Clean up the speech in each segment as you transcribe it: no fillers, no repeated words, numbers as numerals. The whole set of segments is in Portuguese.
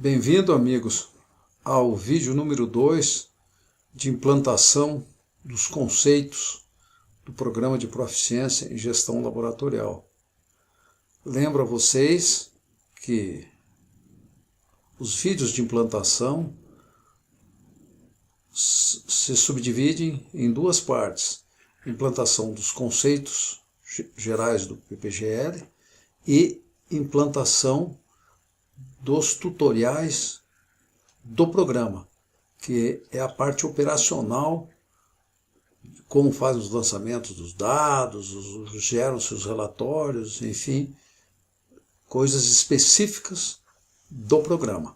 Bem-vindo, amigos, ao vídeo número 2 de implantação dos conceitos do Programa de Proficiência em Gestão Laboratorial. Lembro a vocês que os vídeos de implantação se subdividem em duas partes: implantação dos conceitos gerais do PPGL e implantação dos tutoriais do programa, que é a parte operacional, como fazem os lançamentos dos dados, geram seus relatórios, enfim, coisas específicas do programa.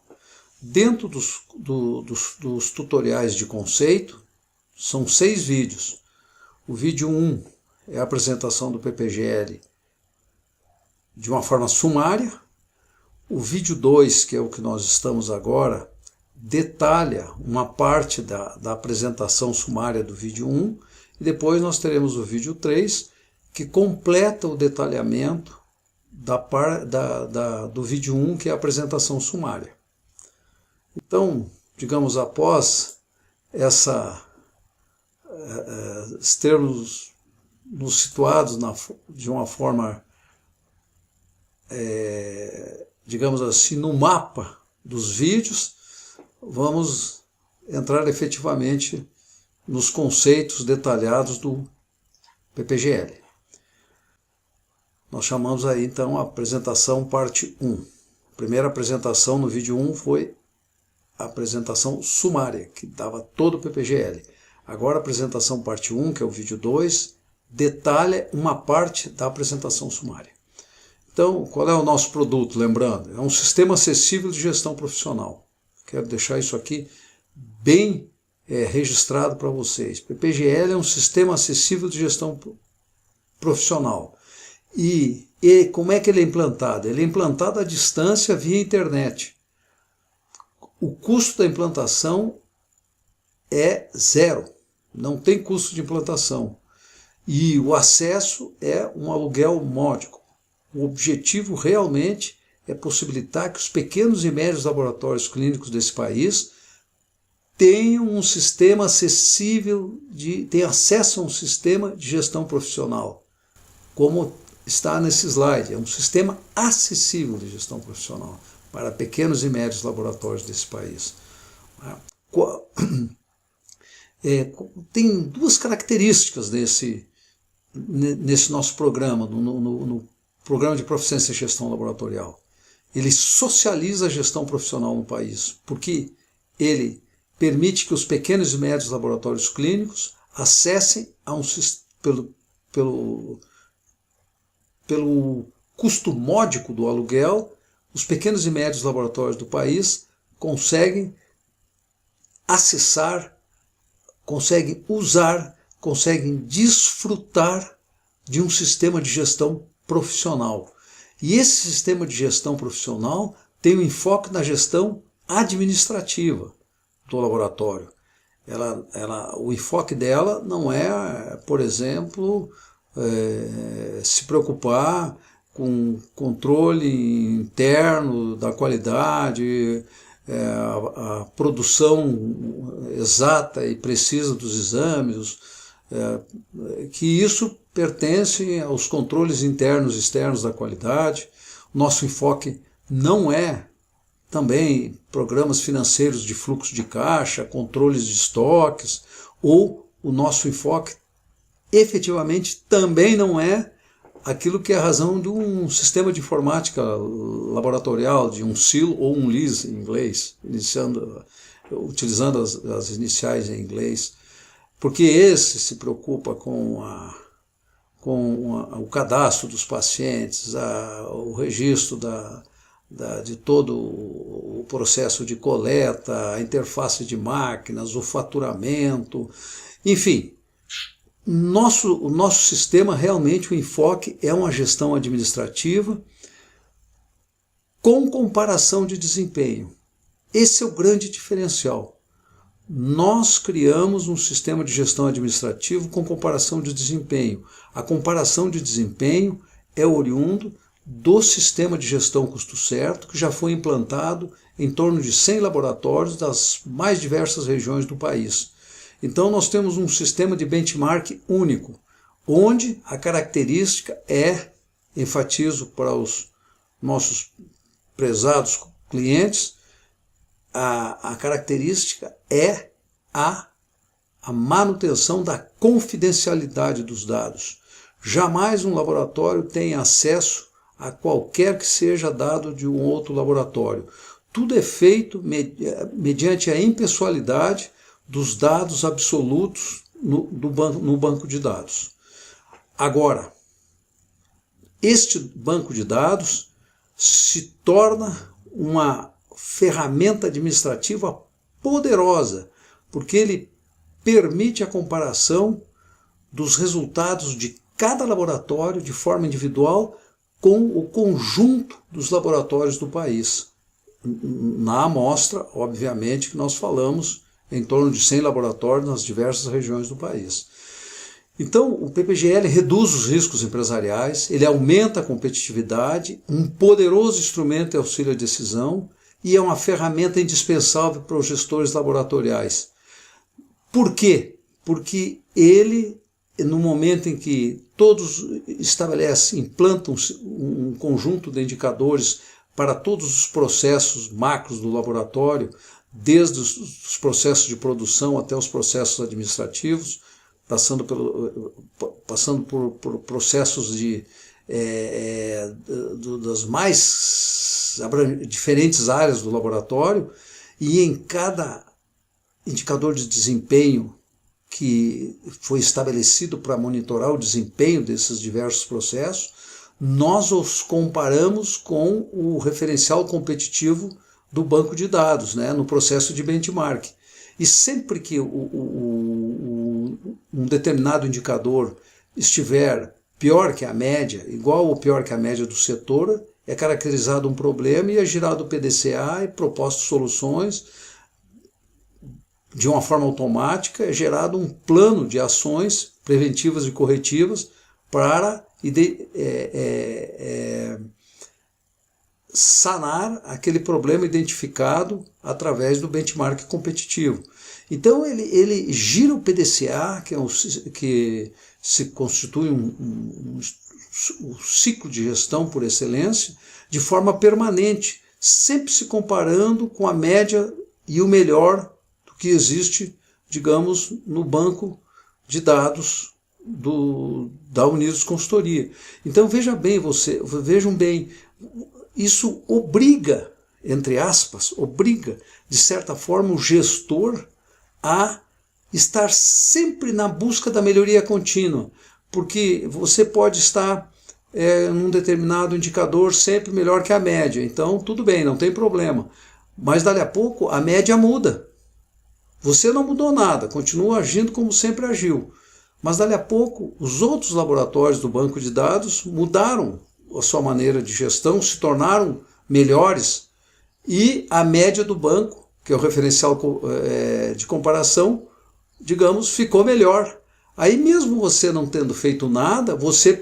Dentro dos tutoriais de conceito, são 6 vídeos. O vídeo 1 é a apresentação do PPGL de uma forma sumária. O vídeo 2, que é o que nós estamos agora, detalha uma parte da apresentação sumária do vídeo 1, e depois nós teremos o vídeo 3, que completa o detalhamento do vídeo 1, que é a apresentação sumária. Então, digamos, após termos nos situados de uma forma, digamos assim, no mapa dos vídeos, vamos entrar efetivamente nos conceitos detalhados do PPGL. Nós chamamos aí então a apresentação parte 1. A primeira apresentação no vídeo 1 foi a apresentação sumária, que dava todo o PPGL. Agora a apresentação parte 1, que é o vídeo 2, detalha uma parte da apresentação sumária. Então, qual é o nosso produto? Lembrando, é um sistema acessível de gestão profissional. Quero deixar isso aqui bem registrado para vocês. PPGL é um sistema acessível de gestão profissional. E como é que ele é implantado? Ele é implantado à distância via internet. O custo da implantação é zero, não tem custo de implantação. E o acesso é um aluguel módico. O objetivo realmente é possibilitar que os pequenos e médios laboratórios clínicos desse país tenham um sistema acessível, tenham acesso a um sistema de gestão profissional, como está nesse slide. É um sistema acessível de gestão profissional para pequenos e médios laboratórios desse país. Tem duas características nesse nosso programa, no Programa de Proficiência em Gestão Laboratorial. Ele socializa a gestão profissional no país, porque ele permite que os pequenos e médios laboratórios clínicos acessem pelo custo módico do aluguel. Os pequenos e médios laboratórios do país conseguem acessar, conseguem usar, conseguem desfrutar de um sistema de gestão profissional. E esse sistema de gestão profissional tem um enfoque na gestão administrativa do laboratório. O enfoque dela não é, por exemplo, se preocupar com controle interno da qualidade, a produção exata e precisa dos exames, que isso pertence aos controles internos e externos da qualidade. Nosso enfoque não é também programas financeiros de fluxo de caixa, controles de estoques, ou o nosso enfoque efetivamente também não é aquilo que é a razão de um sistema de informática laboratorial, de um SIL ou um LIS em inglês, utilizando as iniciais em inglês, porque esse se preocupa com o cadastro dos pacientes, o registro de todo o processo de coleta, a interface de máquinas, o faturamento, enfim. O nosso sistema, realmente, o enfoque é uma gestão administrativa com comparação de desempenho. Esse é o grande diferencial. Nós criamos um sistema de gestão administrativo com comparação de desempenho. A comparação de desempenho é oriundo do sistema de gestão custo certo, que já foi implantado em torno de 100 laboratórios das mais diversas regiões do país. Então nós temos um sistema de benchmark único, onde a característica é, enfatizo para os nossos prezados clientes, a característica é a manutenção da confidencialidade dos dados. Jamais um laboratório tem acesso a qualquer que seja dado de um outro laboratório. Tudo é feito mediante a impessoalidade dos dados absolutos no banco de dados. Agora, este banco de dados se torna uma ferramenta administrativa poderosa, porque ele permite a comparação dos resultados de cada laboratório de forma individual com o conjunto dos laboratórios do país. Na amostra, obviamente, que nós falamos em torno de 100 laboratórios nas diversas regiões do país. Então, o PPGL reduz os riscos empresariais, ele aumenta a competitividade, um poderoso instrumento de auxílio à decisão e é uma ferramenta indispensável para os gestores laboratoriais. Por quê? Porque ele, no momento em que todos implantam um conjunto de indicadores para todos os processos macros do laboratório, desde os processos de produção até os processos administrativos, passando por processos das mais diferentes áreas do laboratório, e em cada indicador de desempenho que foi estabelecido para monitorar o desempenho desses diversos processos, nós os comparamos com o referencial competitivo do banco de dados, né, no processo de benchmark. E sempre que um determinado indicador estiver pior que a média, igual ou pior que a média do setor, é caracterizado um problema e é girado o PDCA e proposto soluções. De uma forma automática, é gerado um plano de ações preventivas e corretivas para sanar aquele problema identificado através do benchmark competitivo. Então ele gira o PDCA, que se constitui um ciclo de gestão por excelência, de forma permanente, sempre se comparando com a média e o melhor do que existe, digamos, no banco de dados da Unidos Consultoria. Então vejam bem, isso obriga, entre aspas, de certa forma o gestor a estar sempre na busca da melhoria contínua, porque você pode estar num determinado indicador sempre melhor que a média, então tudo bem, não tem problema, mas dali a pouco a média muda. Você não mudou nada, continua agindo como sempre agiu, mas dali a pouco os outros laboratórios do banco de dados mudaram a sua maneira de gestão, se tornaram melhores, e a média do banco, que é o referencial de comparação, digamos, ficou melhor. Aí mesmo você não tendo feito nada, você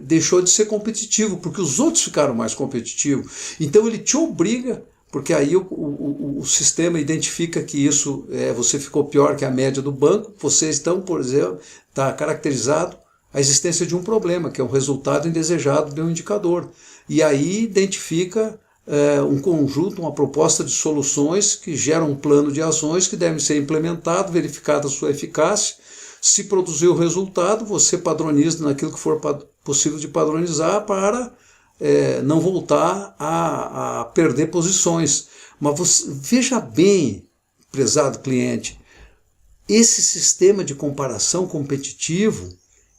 deixou de ser competitivo, porque os outros ficaram mais competitivos. Então ele te obriga, porque aí o sistema identifica que isso você ficou pior que a média do banco, você então, por exemplo, está caracterizado a existência de um problema, que é um resultado indesejado de um indicador. E aí identifica um conjunto, uma proposta de soluções que geram um plano de ações que devem ser implementado, verificada a sua eficácia. Se produzir o resultado, você padroniza naquilo que for possível de padronizar para não voltar a perder posições. Mas veja bem, prezado cliente, esse sistema de comparação competitivo,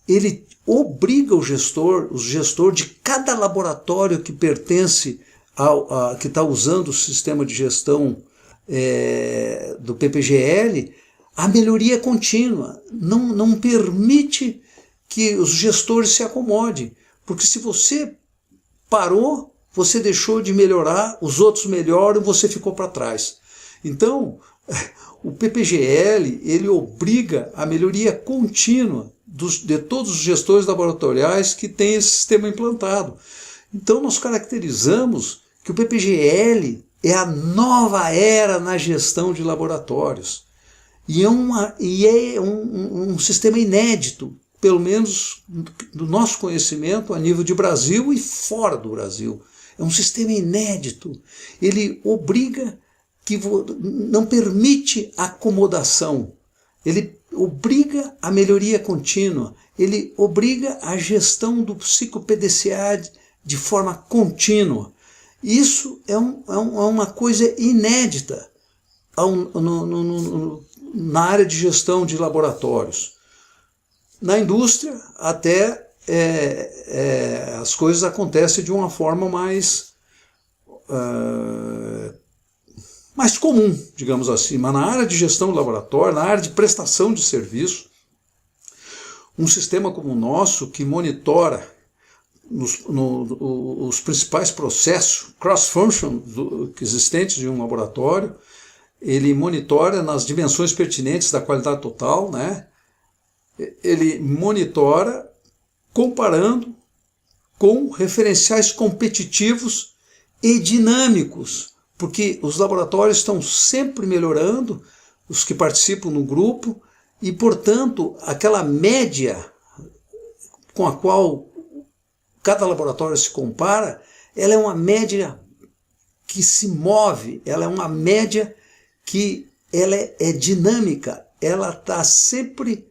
ele obriga o gestor de cada laboratório que pertence que está usando o sistema de gestão do PPGL, a melhoria contínua. Não permite que os gestores se acomodem, porque se você parou, você deixou de melhorar, os outros melhoram e você ficou para trás. Então, o PPGL ele obriga a melhoria contínua de todos os gestores laboratoriais que têm esse sistema implantado. Então nós caracterizamos que o PPGL é a nova era na gestão de laboratórios. E é um sistema inédito, pelo menos do nosso conhecimento, a nível de Brasil e fora do Brasil. É um sistema inédito. Ele obriga, não permite acomodação. Ele obriga a melhoria contínua. Ele obriga a gestão do psico-PDCA de forma contínua. Isso é uma coisa inédita na área de gestão de laboratórios. Na indústria, até as coisas acontecem de uma forma mais comum, digamos assim. Mas na área de gestão de laboratório, na área de prestação de serviço, um sistema como o nosso, que monitora os principais processos cross-function existentes de um laboratório, ele monitora nas dimensões pertinentes da qualidade total, né? Ele monitora comparando com referenciais competitivos e dinâmicos, porque os laboratórios estão sempre melhorando, os que participam no grupo, e, portanto, aquela média com a qual cada laboratório se compara, ela é uma média que se move, ela é uma média que ela é dinâmica, ela está sempre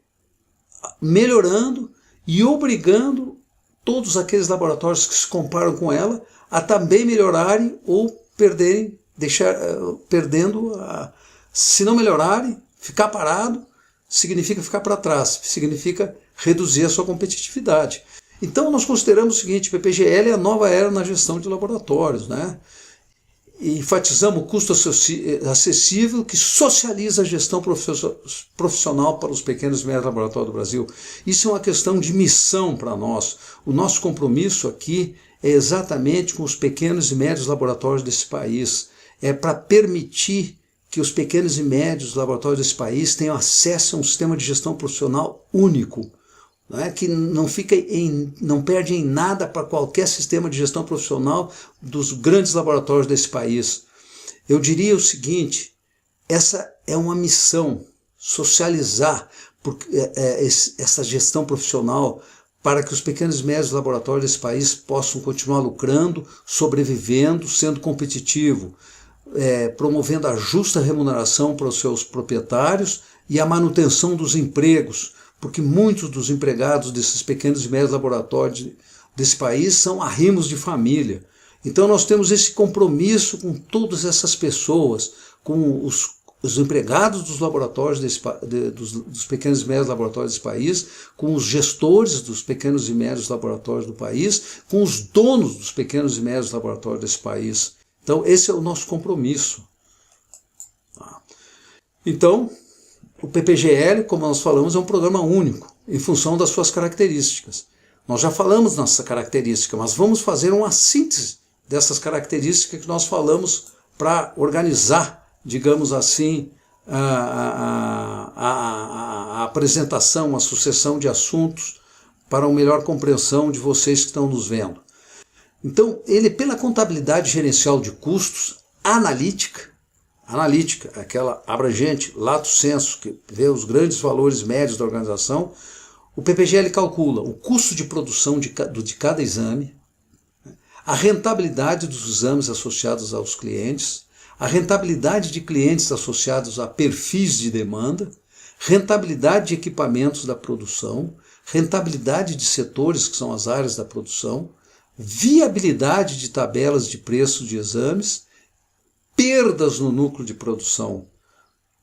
melhorando e obrigando todos aqueles laboratórios que se comparam com ela a também melhorarem ou perdendo, se não melhorarem, ficar parado significa ficar para trás, significa reduzir a sua competitividade. Então nós consideramos o seguinte: PPGL é a nova era na gestão de laboratórios, né? E enfatizamos o custo acessível que socializa a gestão profissional para os pequenos e médios laboratórios do Brasil. Isso é uma questão de missão para nós. O nosso compromisso aqui é exatamente com os pequenos e médios laboratórios desse país. É para permitir que os pequenos e médios laboratórios desse país tenham acesso a um sistema de gestão profissional único, não é? Que não perde em nada para qualquer sistema de gestão profissional dos grandes laboratórios desse país. Eu diria o seguinte: essa é uma missão, socializar essa gestão profissional para que os pequenos e médios laboratórios desse país possam continuar lucrando, sobrevivendo, sendo competitivo, promovendo a justa remuneração para os seus proprietários e a manutenção dos empregos, porque muitos dos empregados desses pequenos e médios laboratórios desse país são arrimos de família. Então nós temos esse compromisso com todas essas pessoas, com os empregados dos laboratórios dos pequenos e médios laboratórios desse país, com os gestores dos pequenos e médios laboratórios do país, com os donos dos pequenos e médios laboratórios desse país. Então esse é o nosso compromisso. Então, o PPGL, como nós falamos, é um programa único, em função das suas características. Nós já falamos nessa característica, mas vamos fazer uma síntese dessas características que nós falamos para organizar, digamos assim, a apresentação, a sucessão de assuntos para uma melhor compreensão de vocês que estão nos vendo. Então, ele, pela contabilidade gerencial de custos, analítica, aquela abrangente, lato sensu, que vê os grandes valores médios da organização, o PPGL calcula o custo de produção de cada exame, a rentabilidade dos exames associados aos clientes, a rentabilidade de clientes associados a perfis de demanda, rentabilidade de equipamentos da produção, rentabilidade de setores, que são as áreas da produção, viabilidade de tabelas de preço de exames, perdas no núcleo de produção.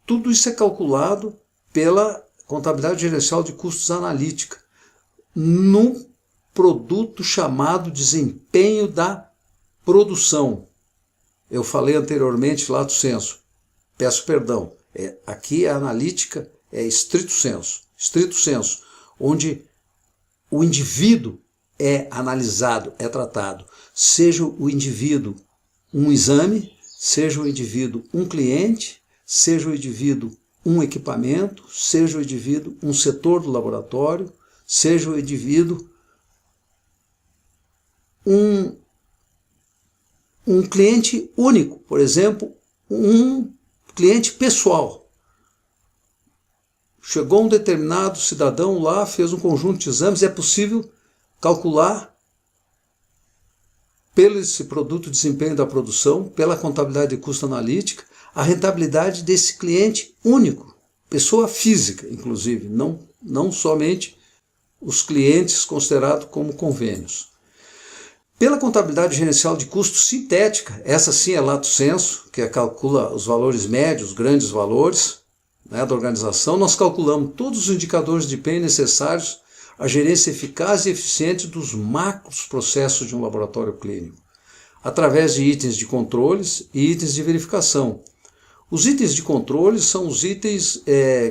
Tudo isso é calculado pela contabilidade gerencial de custos analítica, num produto chamado desempenho da produção. Eu falei anteriormente lato sensu, peço perdão. Aqui a analítica é estrito sensu, onde o indivíduo é analisado, é tratado, seja o indivíduo um exame, seja o indivíduo um cliente, seja o indivíduo um equipamento, seja o indivíduo um setor do laboratório, seja o indivíduo um cliente único, por exemplo, um cliente pessoal. Chegou um determinado cidadão lá, fez um conjunto de exames, é possível calcular pelo esse produto de desempenho da produção, pela contabilidade de custo analítica, a rentabilidade desse cliente único, pessoa física, inclusive, não somente os clientes considerados como convênios. Pela contabilidade gerencial de custos sintética, essa sim é lato sensu, que calcula os valores médios, grandes valores, né, da organização, nós calculamos todos os indicadores de desempenho necessários à gerência eficaz e eficiente dos macros processos de um laboratório clínico, através de itens de controles e itens de verificação. Os itens de controle são os itens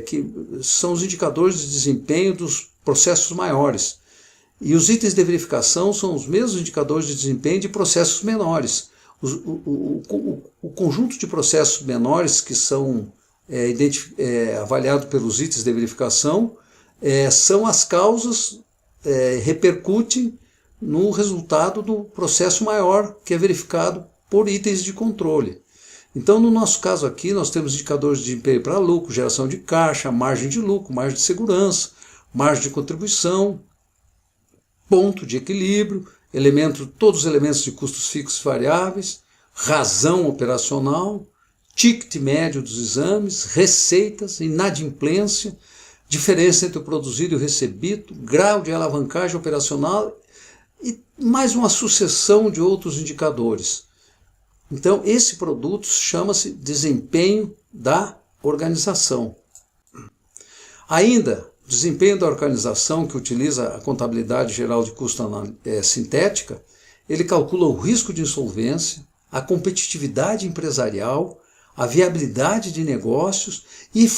que são os indicadores de desempenho dos processos maiores. E os itens de verificação são os mesmos indicadores de desempenho de processos menores. O conjunto de processos menores que são avaliados pelos itens de verificação são as causas, repercutem no resultado do processo maior que é verificado por itens de controle. Então, no nosso caso aqui, nós temos indicadores de desempenho para lucro, geração de caixa, margem de lucro, margem de segurança, margem de contribuição, ponto de equilíbrio, todos os elementos de custos fixos e variáveis, razão operacional, ticket médio dos exames, receitas, inadimplência, diferença entre o produzido e o recebido, grau de alavancagem operacional e mais uma sucessão de outros indicadores. Então, esse produto chama-se desempenho da organização. Ainda, o desempenho da organização, que utiliza a contabilidade geral de custo sintética, ele calcula o risco de insolvência, a competitividade empresarial, a viabilidade de negócios e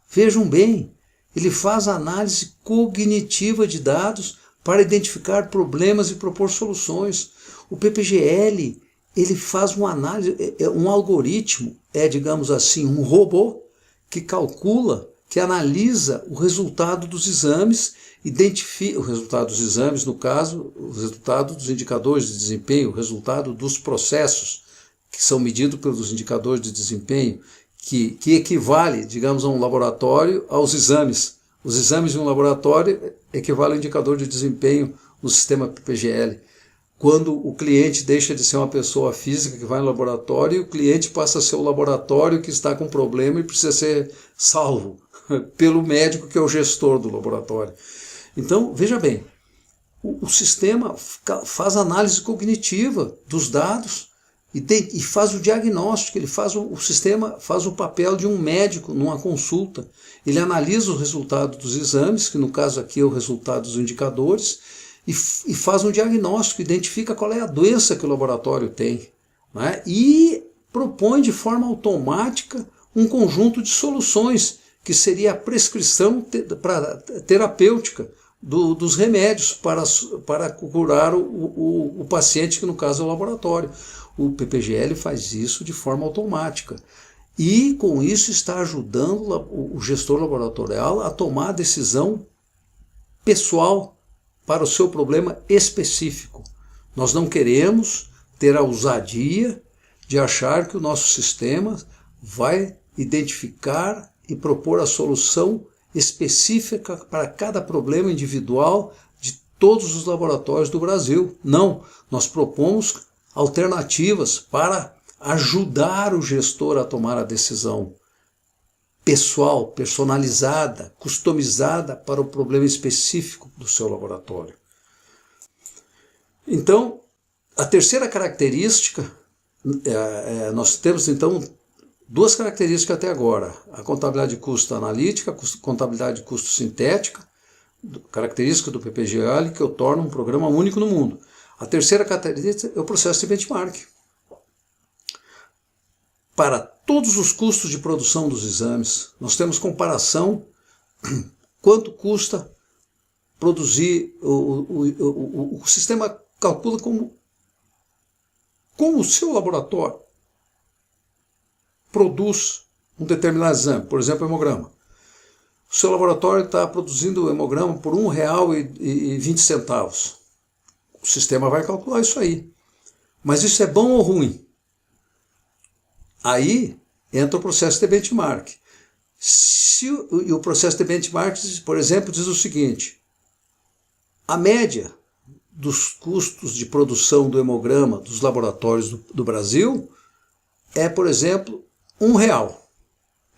vejam bem, ele faz análise cognitiva de dados para identificar problemas e propor soluções. O PPGL, ele faz uma análise, um algoritmo, digamos assim, um robô que calcula, que analisa o resultado dos exames, identifica o resultado dos exames, no caso, o resultado dos indicadores de desempenho, o resultado dos processos, que são medidos pelos indicadores de desempenho, que equivale, digamos, a um laboratório aos exames. Os exames de um laboratório equivalem ao indicador de desempenho no sistema PPGL. Quando o cliente deixa de ser uma pessoa física que vai no laboratório, e o cliente passa a ser o laboratório que está com problema e precisa ser salvo pelo médico que é o gestor do laboratório. Então, veja bem, o sistema faz análise cognitiva dos dados e faz o diagnóstico, o sistema faz o papel de um médico numa consulta. Ele analisa o resultado dos exames, que no caso aqui é o resultado dos indicadores, e faz um diagnóstico, identifica qual é a doença que o laboratório tem, né? E propõe de forma automática um conjunto de soluções, que seria a prescrição terapêutica dos remédios para curar o paciente, que no caso é o laboratório. O PPGL faz isso de forma automática. E com isso está ajudando o gestor laboratorial a tomar a decisão pessoal para o seu problema específico. Nós não queremos ter a ousadia de achar que o nosso sistema vai identificar e propor a solução específica para cada problema individual de todos os laboratórios do Brasil. Não, nós propomos alternativas para ajudar o gestor a tomar a decisão pessoal, personalizada, customizada para o problema específico do seu laboratório. Então, a terceira característica, nós temos então duas características até agora: a contabilidade de custo analítica, a contabilidade de custo sintética, característica do PPGL, que eu torno um programa único no mundo. A terceira característica é o processo de benchmark. Para todos os custos de produção dos exames, nós temos comparação quanto custa produzir, o sistema calcula como o seu laboratório produz um determinado exame, por exemplo, o hemograma. O seu laboratório está produzindo o hemograma por R$ 1,20. O sistema vai calcular isso aí. Mas isso é bom ou ruim? Aí entra o processo de benchmark. E o processo de benchmark, por exemplo, diz o seguinte: a média dos custos de produção do hemograma dos laboratórios do Brasil é, por exemplo, R$1.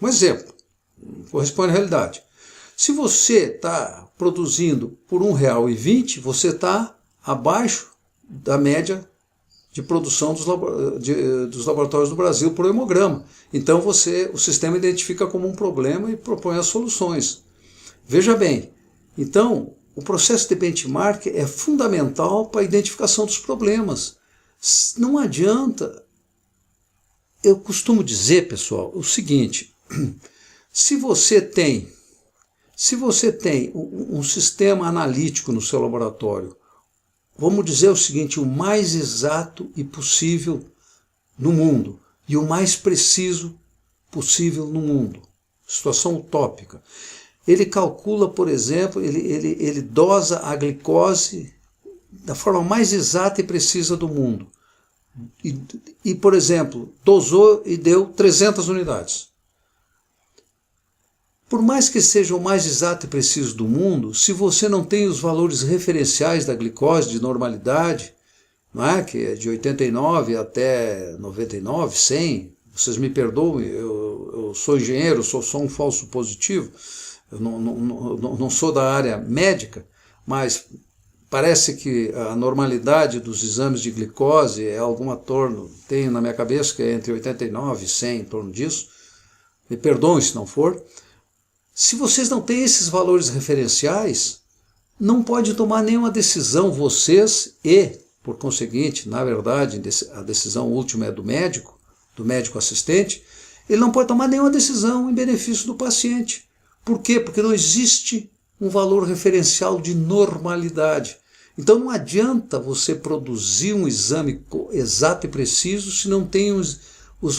Um exemplo, corresponde à realidade. Se você está produzindo por R$1,20, você está abaixo da média de produção dos laboratórios do Brasil por hemograma. Então o sistema identifica como um problema e propõe as soluções. Veja bem, então o processo de benchmark é fundamental para a identificação dos problemas. Não adianta, eu costumo dizer, pessoal, o seguinte: se você tem um sistema analítico no seu laboratório, vamos dizer o seguinte, o mais exato e possível no mundo e o mais preciso possível no mundo, situação utópica. Ele calcula, por exemplo, ele dosa a glicose da forma mais exata e precisa do mundo. E, por exemplo, dosou e deu 300 unidades. Por mais que seja o mais exato e preciso do mundo, se você não tem os valores referenciais da glicose de normalidade, não é? Que é de 89 até 99, 100, vocês me perdoem, eu sou engenheiro, sou só um falso positivo, eu não sou da área médica, mas parece que a normalidade dos exames de glicose é alguma torno, tenho na minha cabeça que é entre 89 e 100, em torno disso, me perdoem se não for. Se vocês não têm esses valores referenciais, não pode tomar nenhuma decisão vocês e, por conseguinte, na verdade, a decisão última é do médico assistente, ele não pode tomar nenhuma decisão em benefício do paciente. Por quê? Porque não existe um valor referencial de normalidade. Então não adianta você produzir um exame exato e preciso se não tem os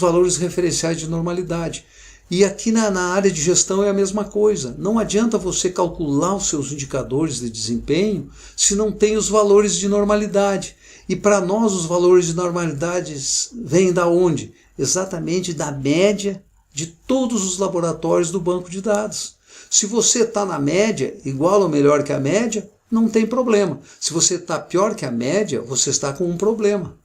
valores referenciais de normalidade. E aqui na área de gestão é a mesma coisa. Não adianta você calcular os seus indicadores de desempenho se não tem os valores de normalidade. E para nós os valores de normalidade vêm da onde? Exatamente da média de todos os laboratórios do banco de dados. Se você está na média, igual ou melhor que a média, não tem problema. Se você está pior que a média, você está com um problema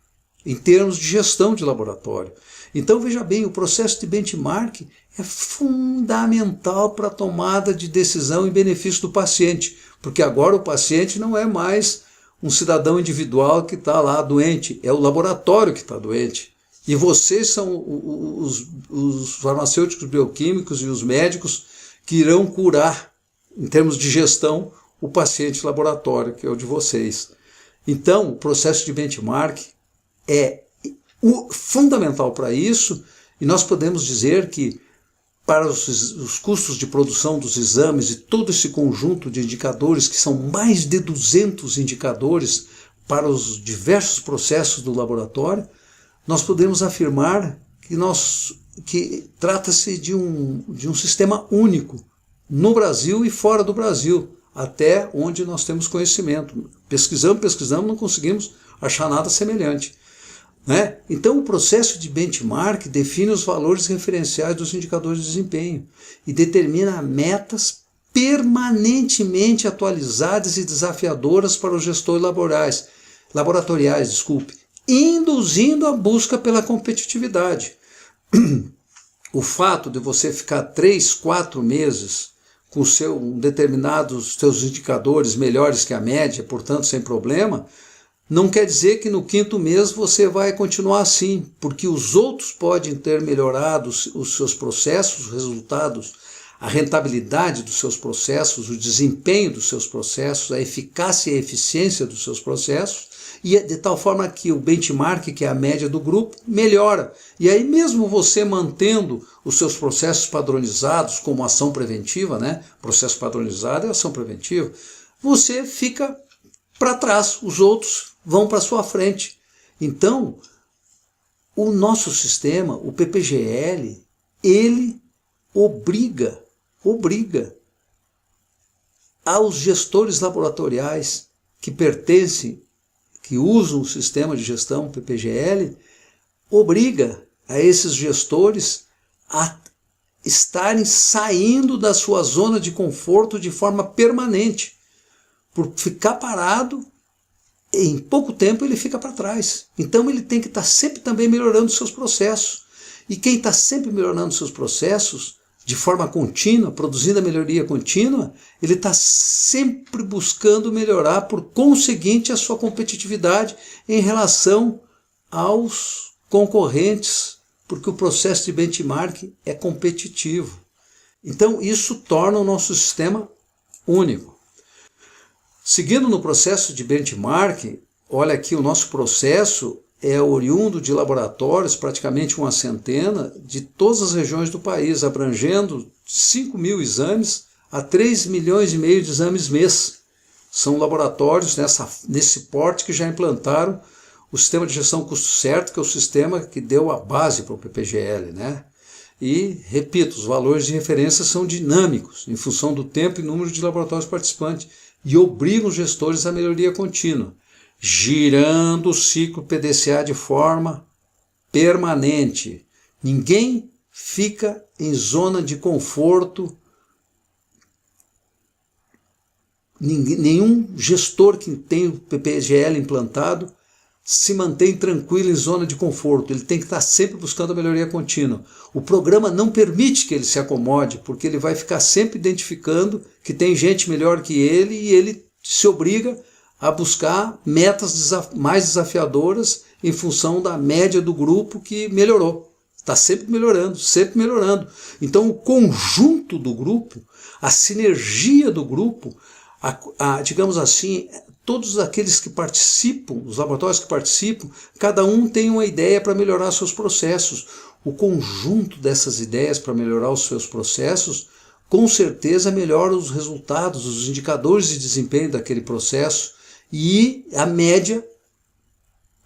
em termos de gestão de laboratório. Então veja bem, o processo de benchmark é fundamental para a tomada de decisão em benefício do paciente, porque agora o paciente não é mais um cidadão individual que está lá doente, é o laboratório que está doente. E vocês são os farmacêuticos bioquímicos e os médicos que irão curar, em termos de gestão, o paciente laboratório, que é o de vocês. Então, o processo de benchmark é fundamental para isso, e nós podemos dizer que para os custos de produção dos exames e todo esse conjunto de indicadores, que são mais de 200 indicadores para os diversos processos do laboratório, nós podemos afirmar que trata-se de um sistema único no Brasil e fora do Brasil, até onde nós temos conhecimento. Pesquisamos, não conseguimos achar nada semelhante. Né? Então o processo de benchmark define os valores referenciais dos indicadores de desempenho e determina metas permanentemente atualizadas e desafiadoras para os gestores laboratoriais, induzindo a busca pela competitividade. O fato de você ficar 3, 4 meses com determinados seus indicadores melhores que a média, portanto sem problema, não quer dizer que no 5º mês você vai continuar assim, porque os outros podem ter melhorado os seus processos, os resultados, a rentabilidade dos seus processos, o desempenho dos seus processos, a eficácia e a eficiência dos seus processos, e de tal forma que o benchmark, que é a média do grupo, melhora. E aí mesmo você mantendo os seus processos padronizados como ação preventiva, né? Processo padronizado é ação preventiva, você fica para trás, os outros vão para sua frente. Então, o nosso sistema, o PPGL, ele obriga aos gestores laboratoriais que que usam o sistema de gestão PPGL, obriga a esses gestores a estarem saindo da sua zona de conforto de forma permanente. Por ficar parado, em pouco tempo ele fica para trás. Então ele tem que estar sempre também melhorando seus processos. E quem está sempre melhorando seus processos, de forma contínua, produzindo a melhoria contínua, ele está sempre buscando melhorar, por conseguinte, a sua competitividade em relação aos concorrentes, porque o processo de benchmark é competitivo. Então isso torna o nosso sistema único. Seguindo no processo de benchmark, olha aqui, o nosso processo é oriundo de laboratórios, praticamente uma centena, de todas as regiões do país, abrangendo 5.000 exames a 3,5 milhões de exames mês. São laboratórios nesse porte que já implantaram o sistema de gestão custo certo, que é o sistema que deu a base para o PPGL, né? E, repito, os valores de referência são dinâmicos, em função do tempo e número de laboratórios participantes, e obrigam os gestores à melhoria contínua, girando o ciclo PDCA de forma permanente. Ninguém fica em zona de conforto, nenhum gestor que tem o PPGL implantado se mantém tranquilo em zona de conforto. Ele tem que estar sempre buscando a melhoria contínua. O programa não permite que ele se acomode, porque ele vai ficar sempre identificando que tem gente melhor que ele e ele se obriga a buscar metas mais desafiadoras em função da média do grupo que melhorou. Está sempre melhorando, sempre melhorando. Então o conjunto do grupo, a sinergia do grupo, digamos assim, todos aqueles que participam, os laboratórios que participam, cada um tem uma ideia para melhorar seus processos. O conjunto dessas ideias para melhorar os seus processos, com certeza melhora os resultados, os indicadores de desempenho daquele processo, e a média,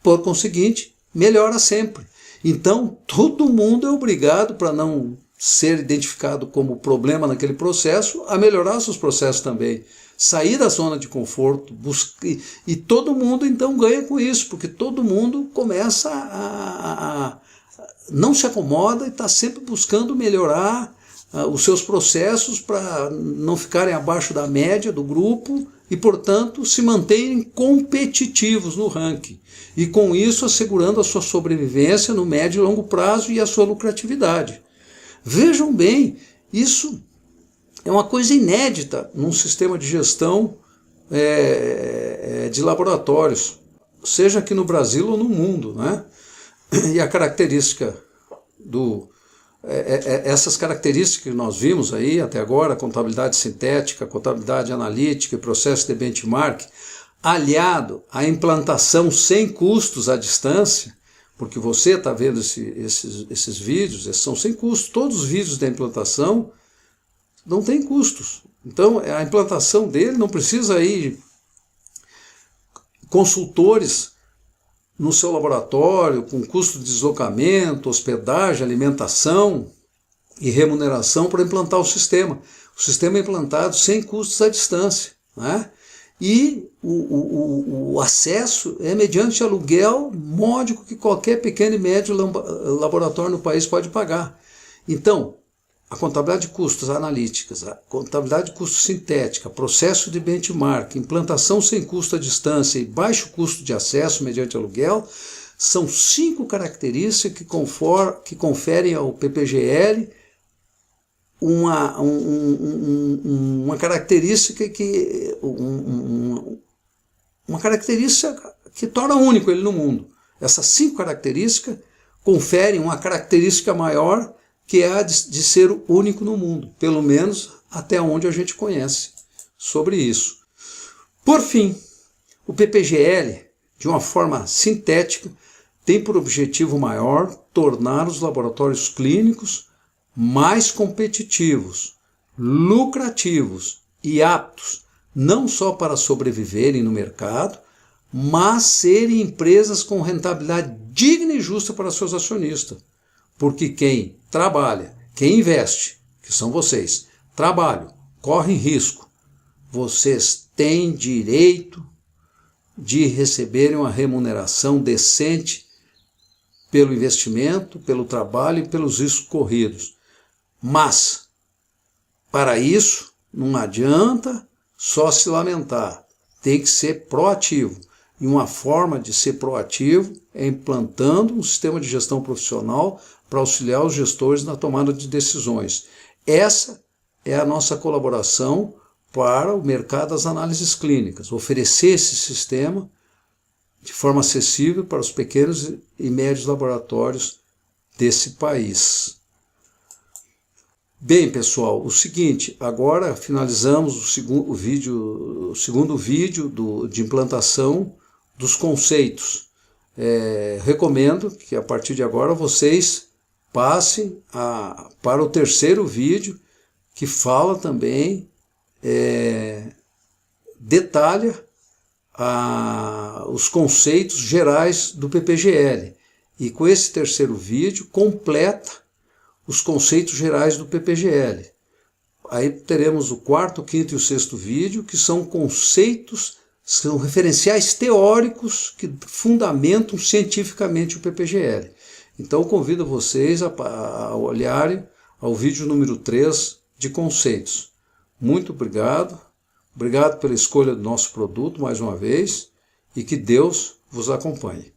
por conseguinte, melhora sempre. Então, todo mundo é obrigado, para não ser identificado como problema naquele processo, a melhorar seus processos também. Sair da zona de conforto, e todo mundo então ganha com isso, porque todo mundo começa não se acomoda e está sempre buscando melhorar os seus processos para não ficarem abaixo da média do grupo e, portanto, se manterem competitivos no ranking. E com isso assegurando a sua sobrevivência no médio e longo prazo e a sua lucratividade. Vejam bem, isso é uma coisa inédita num sistema de gestão de laboratórios, seja aqui no Brasil ou no mundo, né? E a característica essas características que nós vimos aí até agora, contabilidade sintética, contabilidade analítica e processo de benchmark, aliado à implantação sem custos à distância, porque você está vendo esses vídeos, esses são sem custo, todos os vídeos da implantação não tem custos. Então a implantação dele não precisa ir consultores no seu laboratório com custo de deslocamento, hospedagem, alimentação e remuneração para implantar o sistema. O sistema é implantado sem custos à distância, né? E o acesso é mediante aluguel módico que qualquer pequeno e médio laboratório no país pode pagar. Então, a contabilidade de custos analíticas, a contabilidade de custos sintética, processo de benchmark, implantação sem custo à distância e baixo custo de acesso mediante aluguel, são 5 características que conferem ao PPGL uma característica que torna único ele no mundo. Essas 5 características conferem uma característica maior, que é a de ser o único no mundo, pelo menos até onde a gente conhece sobre isso. Por fim, o PPGL, de uma forma sintética, tem por objetivo maior tornar os laboratórios clínicos mais competitivos, lucrativos e aptos, não só para sobreviverem no mercado, mas serem empresas com rentabilidade digna e justa para seus acionistas. Porque quem trabalha, quem investe, que são vocês, trabalham, correm risco, vocês têm direito de receberem uma remuneração decente pelo investimento, pelo trabalho e pelos riscos corridos. Mas, para isso, não adianta só se lamentar, tem que ser proativo. E uma forma de ser proativo é implantando um sistema de gestão profissional para auxiliar os gestores na tomada de decisões. Essa é a nossa colaboração para o mercado das análises clínicas, oferecer esse sistema de forma acessível para os pequenos e médios laboratórios desse país. Bem, pessoal, o seguinte, agora finalizamos o segundo vídeo de implantação dos conceitos. Recomendo que a partir de agora vocês passem para o terceiro vídeo, que fala também, detalha os conceitos gerais do PPGL. E com esse terceiro vídeo completa os conceitos gerais do PPGL. Aí teremos o quarto, o quinto e o sexto vídeo, que são conceitos, são referenciais teóricos que fundamentam cientificamente o PPGL. Então convido vocês a olharem ao vídeo número 3 de conceitos. Muito obrigado. Obrigado pela escolha do nosso produto mais uma vez e que Deus vos acompanhe.